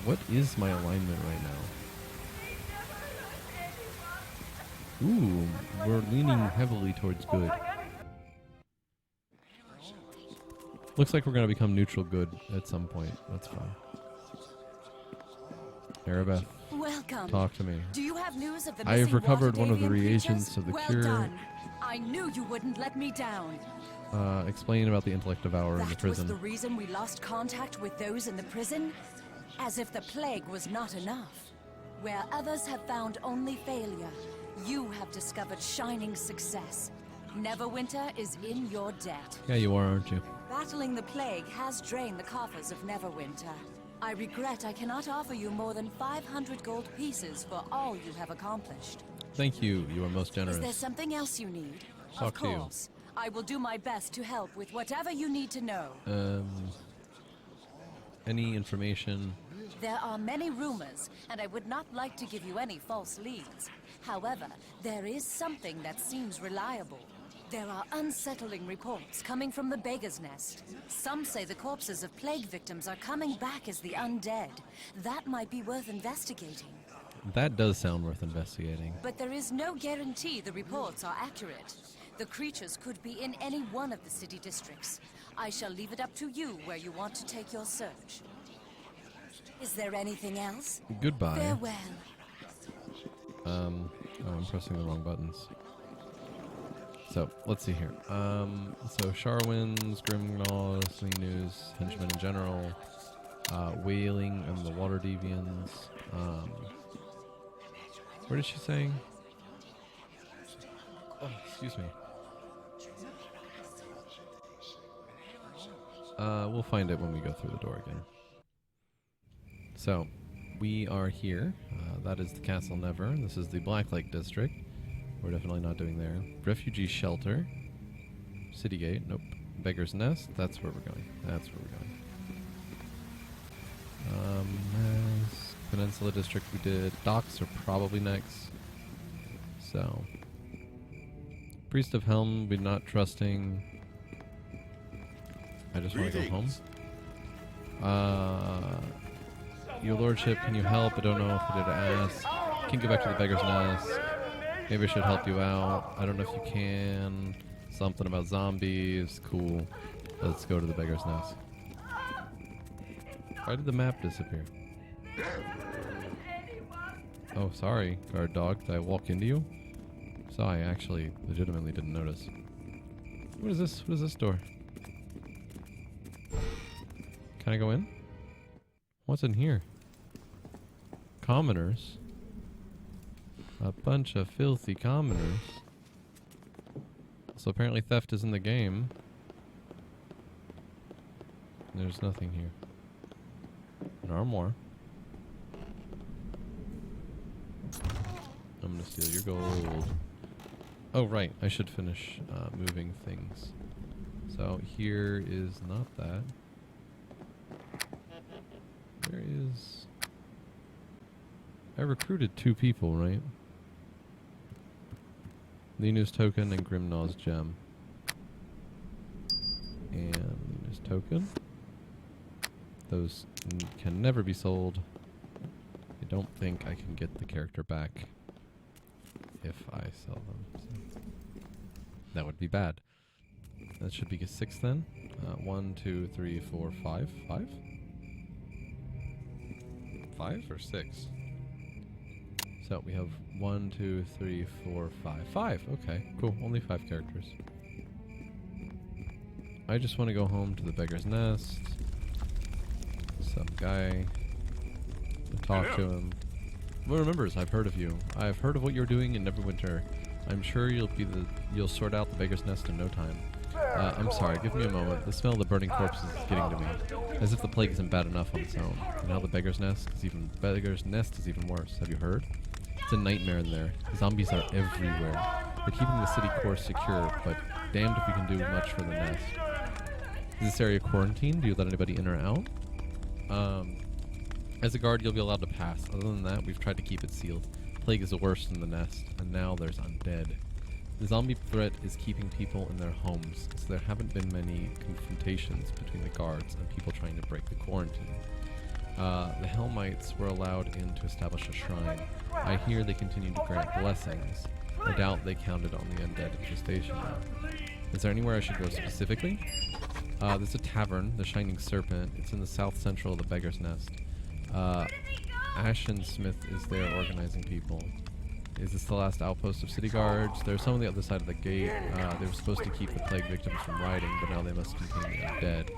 What is my alignment right now? Ooh, we're leaning heavily towards good. Looks like we're going to become neutral good at some point. That's fine. Arabeth, Welcome. talk to me. Do you have news of the I have missing recovered one of the Watadavian reagents creatures? of the well cure. Done. I knew you wouldn't let me down. Explain about the intellect devour in the That was prison. the reason we lost contact with those in the prison? As if the plague was not enough. Where others have found only failure, you have discovered shining success. Neverwinter is in your debt. Yeah, you are, aren't you? Battling the plague has drained the coffers of Neverwinter. I regret I cannot offer you more than 500 gold pieces for all you have accomplished. Thank you. You are most generous. Is there something else you need? Talk Of to you. course. I will do my best to help with whatever you need to know. Any information? There are many rumors, and I would not like to give you any false leads. However, there is something that seems reliable. There are unsettling reports coming from the Beggar's Nest. Some say the corpses of plague victims are coming back as the undead. That might be worth investigating. That does sound worth investigating. But there is no guarantee the reports are accurate. The creatures could be in any one of the city districts. I shall leave it up to you where you want to take your search. Is there anything else? Goodbye. Farewell. Oh, I'm pressing the wrong buttons. So, let's see here. So Sharwins, Grimgnaws, Any News, Henchmen in general, Wailing and the Water Deviants. What is she saying? Oh, excuse me. We'll find it when we go through the door again. So, we are here. That is the Castle Never. This is the Black Lake District. We're definitely not doing there. Refugee Shelter. City Gate. Nope. Beggar's Nest. That's where we're going. That's where we're going. Peninsula District we did. Docks are probably next. So. Priest of Helm, we're not trusting. I just want to go home. Your Lordship, can you help? I don't know if I did ask. Can you go back to the Beggar's Nest? Maybe I should help you out. I don't know if you can. Something about zombies. Cool. Let's go to the Beggar's Nest. Why did the map disappear? Oh, sorry, guard dog. Did I walk into you? So I actually legitimately didn't notice. What is this? What is this door? Can I go in? What's in here? Commoners. A bunch of filthy commoners. So apparently theft is in the game. There's nothing here. An armoire. I'm gonna steal your gold. Oh right, I should finish moving things. So here is not that. Where is... I recruited 2 people, right? Linus token and Grimgnaw's gem. And Linus token. Those can never be sold. I don't think I can get the character back if I sell them. So that would be bad. That should be a 6 then. 1, 2, 3, 4, 5. 5? 5 or 6? So we have 1, 2, 3, 4, 5. 5. Okay, cool. Only 5 characters. I just want to go home to the Beggar's Nest. Some guy. Talk to him. Well, remembers, I've heard of you. I've heard of what you're doing in Neverwinter. I'm sure you'll sort out the Beggar's Nest in no time. I'm sorry, give me a moment. The smell of the burning corpses is getting to me. As if the plague isn't bad enough on its own. And now the Beggar's Nest is even worse. Have you heard? It's a nightmare in there. Zombies are everywhere. They're keeping the city core secure, but damned if we can do much for the nest. Is this area quarantined? Do you let anybody in or out? As a guard, you'll be allowed to pass. Other than that, we've tried to keep it sealed. Plague is the worst in the nest, and now there's undead. The zombie threat is keeping people in their homes, so there haven't been many confrontations between the guards and people trying to break the quarantine. The Helmites were allowed in to establish a shrine. I hear they continue to grant blessings. I doubt they counted on the undead infestation though. Is there anywhere I should go specifically? There's a tavern, the Shining Serpent. It's in the south central of the Beggar's Nest. Ashen Smith is there organizing people. Is this the last outpost of city guards? There's some on the other side of the gate. They were supposed to keep the plague victims from rioting, but now they must contain the undead.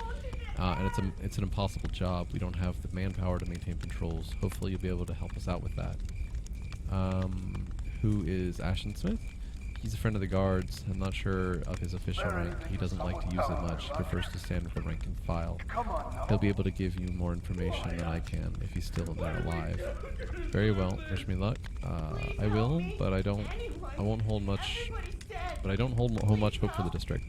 And it's an impossible job. We don't have the manpower to maintain patrols. Hopefully you'll be able to help us out with that. Who is Ashen Smith? He's a friend of the guards. I'm not sure of his official rank. He doesn't like to use it much. He prefers to stand with the rank and file. He'll be able to give you more information than I can if he's still there alive. Very well. Wish me luck. I will, but I won't hold much. But I don't hold much hope for the district.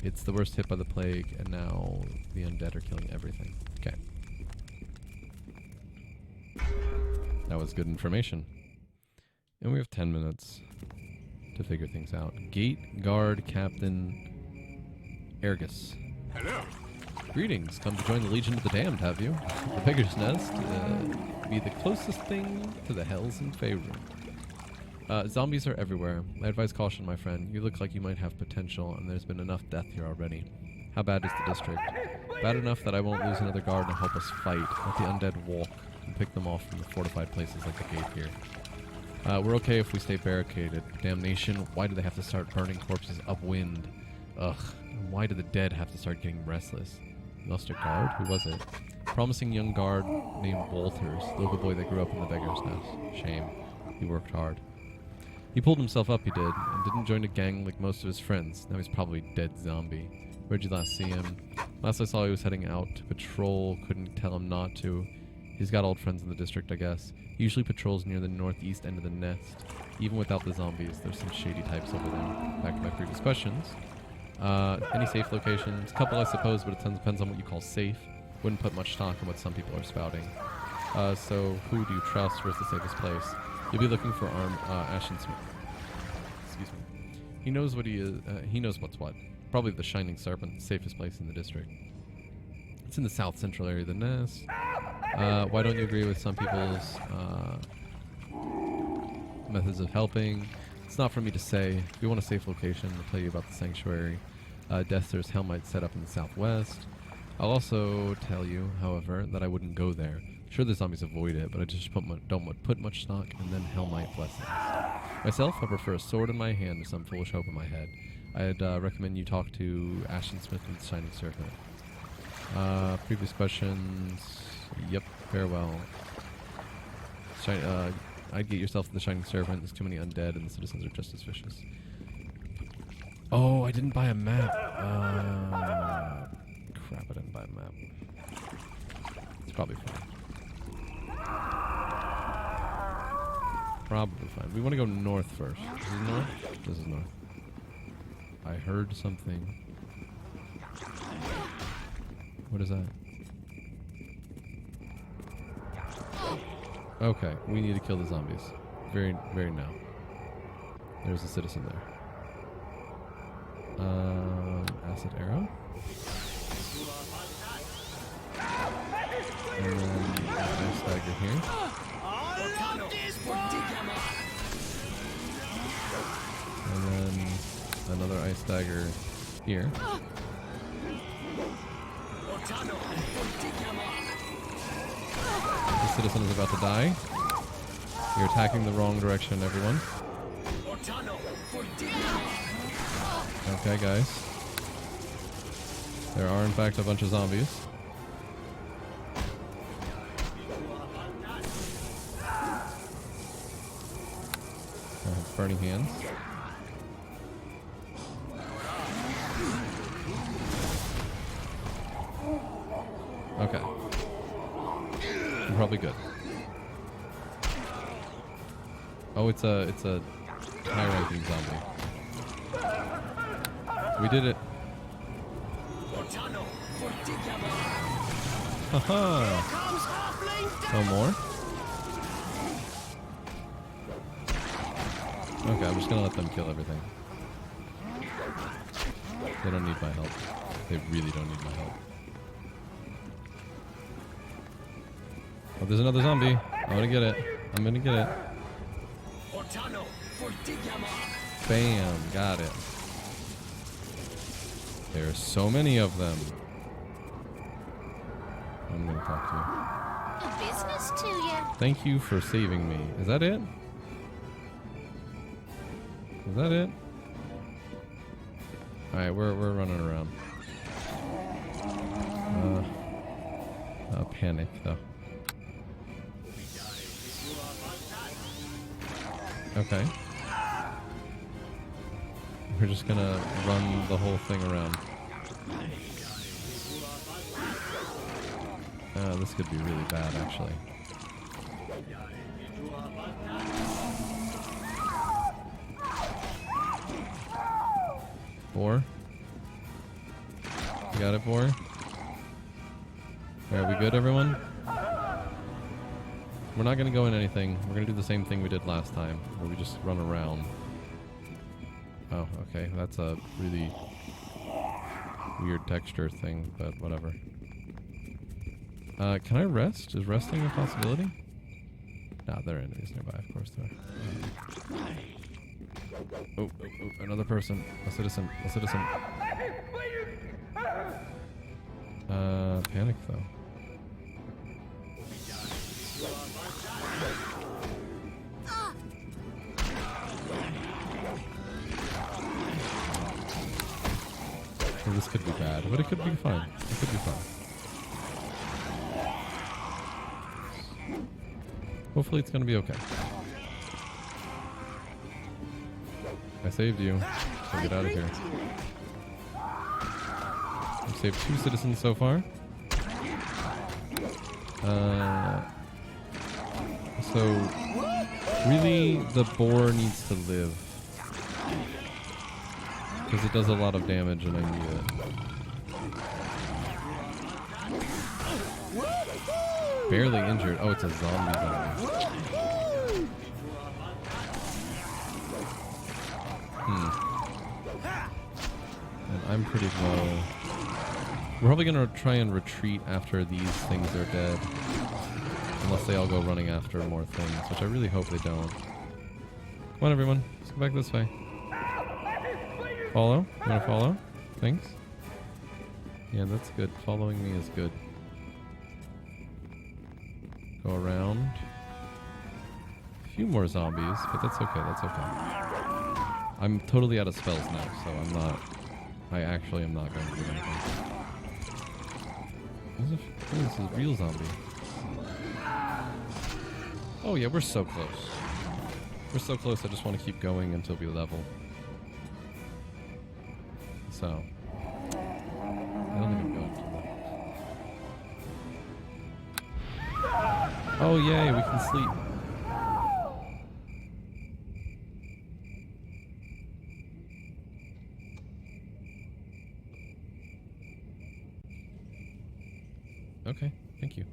It's the worst hit by the plague, and now the undead are killing everything. Okay. That was good information. And we have 10 minutes to figure things out. Gate Guard Captain Ergus. Hello. Greetings. Come to join the Legion of the Damned, have you? The Beggar's Nest be the closest thing to the Hells in Faerun. Zombies are everywhere. I advise caution, my friend. You look like you might have potential, and there's been enough death here already. How bad is the district? Bad enough that I won't lose another guard to help us fight. Let the undead walk and pick them off from the fortified places like the gate here. We're okay if we stay barricaded. Damnation, why do they have to start burning corpses upwind? Ugh, and why do the dead have to start getting restless? You lost a guard? Who was it? Promising young guard named Walters, the local boy that grew up in the Beggar's Nest. Shame. He worked hard. He pulled himself up, he did, and didn't join a gang like most of his friends. Now he's probably dead zombie. Where'd you last see him? Last I saw he was heading out to patrol. Couldn't tell him not to. He's got old friends in the district, I guess. He usually patrols near the northeast end of the nest. Even without the zombies, there's some shady types over there. Back to my previous questions. Any safe locations? Couple, I suppose, but it depends on what you call safe. Wouldn't put much stock in what some people are spouting. So who do you trust? Where's the safest place? You'll be looking for Ashen Smith. Excuse me. He knows what he is. He knows what's what. Probably the Shining Serpent, the safest place in the district. It's in the south central area of the nest. Why don't you agree with some people's methods of helping? It's not for me to say. If you want a safe location, I'll tell you about the sanctuary. Death's Hellmite set up in the southwest. I'll also tell you, however, that I wouldn't go there. Sure, the zombies avoid it, but I just don't put much stock in them Hellmite blessings. Myself, I prefer a sword in my hand to some foolish hope in my head. I'd recommend you talk to Ashen Smith and the Shining Serpent. Previous questions. Yep, farewell. I'd get yourself to the Shining Serpent. There's too many undead, and the citizens are just as vicious. Oh, I didn't buy a map. Crap, I didn't buy a map. It's probably fine. Probably fine. We want to go north first. This is north? This is north. I heard something. What is that? Okay, we need to kill the zombies. Very, very now. There's a citizen there. Acid arrow. And then ice dagger here. And then another ice dagger here. The citizen is about to die. You're attacking the wrong direction, everyone. Okay, guys. There are, in fact, a bunch of zombies. I have burning hands. Okay. I'm probably good. Oh, it's a high-ranking zombie. We did it. Haha. No more? Okay, I'm just gonna let them kill everything. They don't need my help. They really don't need my help. Oh, there's another zombie. I'm gonna get it. I'm gonna get it. Bam, got it. There are so many of them. I'm gonna talk to you. Good business to you. Thank you for saving me. Is that it? Is that it? Alright, we're running around. Panic though. Okay. We're just gonna run the whole thing around. This could be really bad, actually. Boar? You got it, Boar? Are we good, everyone? We're not gonna go in anything. We're gonna do the same thing we did last time, where we just run around. Oh, okay. That's a really weird texture thing, but whatever. Can I rest? Is resting a possibility? Nah, there are enemies nearby, of course there are. Oh, another person. A citizen. A citizen. Panic though. Well, this could be bad, but it could be fine. It could be fine. Hopefully it's gonna be okay. I saved you, so get out of here. I've saved 2 citizens so far. So really the boar needs to live, because it does a lot of damage and I need it. Barely injured. Oh, it's a zombie. And I'm pretty low. We're probably going to try and retreat after these things are dead. Unless they all go running after more things, which I really hope they don't. Come on, everyone. Let's go back this way. Follow? You want to follow? Thanks. Yeah, that's good. Following me is good. Go around. A few more zombies, but that's okay. That's okay. I'm totally out of spells now, so I'm not... I actually am not going to do anything. This is a real zombie. Oh yeah, we're so close. We're so close, I just want to keep going until we level. So... I don't think I'm going to. Oh yay, we can sleep. Okay, thank you.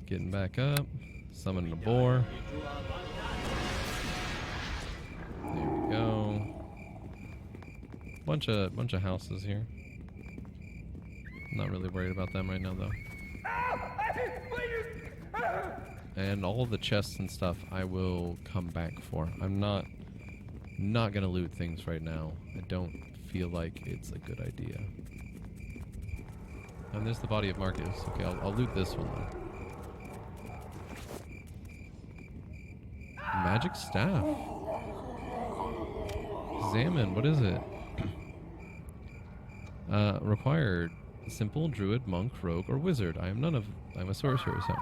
Getting back up. Summon the boar. There we go. Bunch of houses here. Not really worried about them right now though. And all of the chests and stuff I will come back for. I'm not gonna loot things right now. I don't feel like it's a good idea. And there's the body of Marcus. Okay, I'll loot this one though. Magic staff. Examine. What is it? Required. Simple, druid, monk, rogue, or wizard. I'm a sorcerer, so.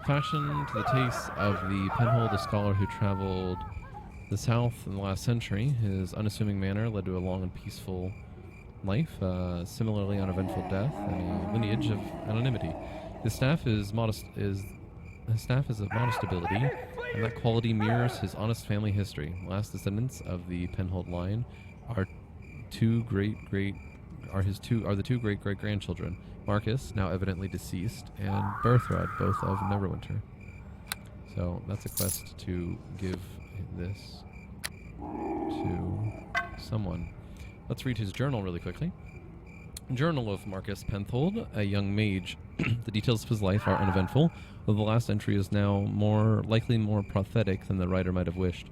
Fashioned to the taste of the Penhold, a scholar who traveled the south in the last century. His unassuming manner led to a long and peaceful life, similarly uneventful death, and a lineage of anonymity. His staff is of modest ability, and that quality mirrors his honest family history. Last descendants of the Penhold line are the two great-great-grandchildren, Marcus, now evidently deceased, and Berthrad, both of Neverwinter. So that's a quest to give this to someone. Let's read his journal really quickly. Journal of Marcus Penhold, a young mage. The details of his life are uneventful, though the last entry is now more prophetic than the writer might have wished.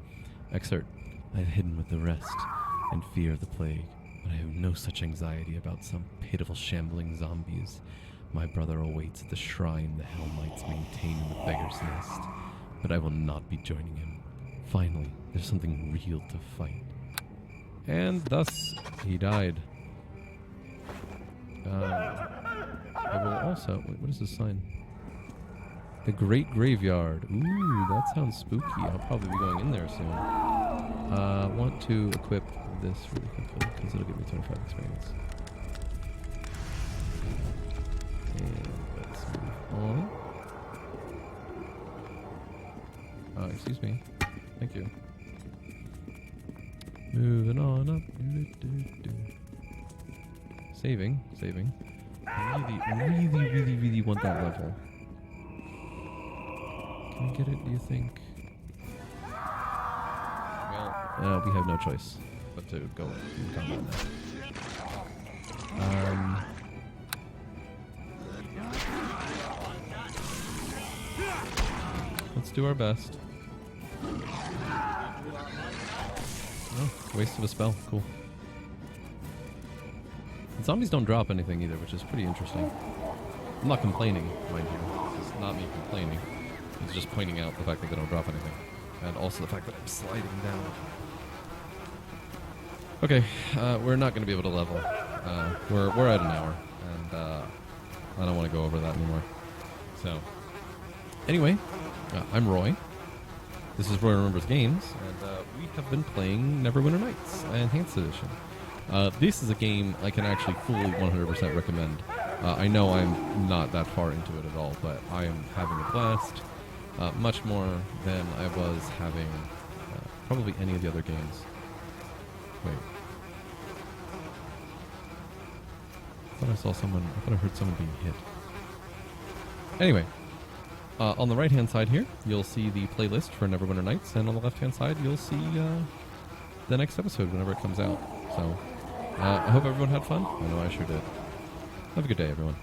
Excerpt. I have hidden with the rest, and fear of the plague, but I have no such anxiety about some pitiful shambling zombies. My brother awaits at the shrine the Hell Knights maintain in the Beggar's Nest, but I will not be joining him. Finally, there's something real to fight. And thus, he died. I will also... Wait, what is this sign? The Great Graveyard. Ooh, that sounds spooky. I'll probably be going in there soon. Want to equip this really quickly because it'll give me 25 experience. And let's move on. Excuse me. Thank you. Moving on up. Saving. Really want that level. Can we get it, do you think? Well, we have no choice but to go in combat now. Let's do our best. Oh, waste of a spell. Cool. And zombies don't drop anything either, which is pretty interesting. I'm not complaining, mind you. It's not me complaining. It's just pointing out the fact that they don't drop anything. And also the fact that I'm sliding down. Okay, we're not going to be able to level. We're at an hour, and I don't want to go over that anymore. So, anyway, I'm Roy. This is Roy Remembers Games, and we have been playing Neverwinter Nights Enhanced Edition. This is a game I can actually fully 100% recommend. I know I'm not that far into it at all, but I am having a blast. Much more than I was having probably any of the other games. Wait. I thought I heard someone being hit. Anyway, on the right-hand side here, you'll see the playlist for Neverwinter Nights, and on the left-hand side, you'll see the next episode whenever it comes out. So, I hope everyone had fun. I know I sure did. Have a good day, everyone.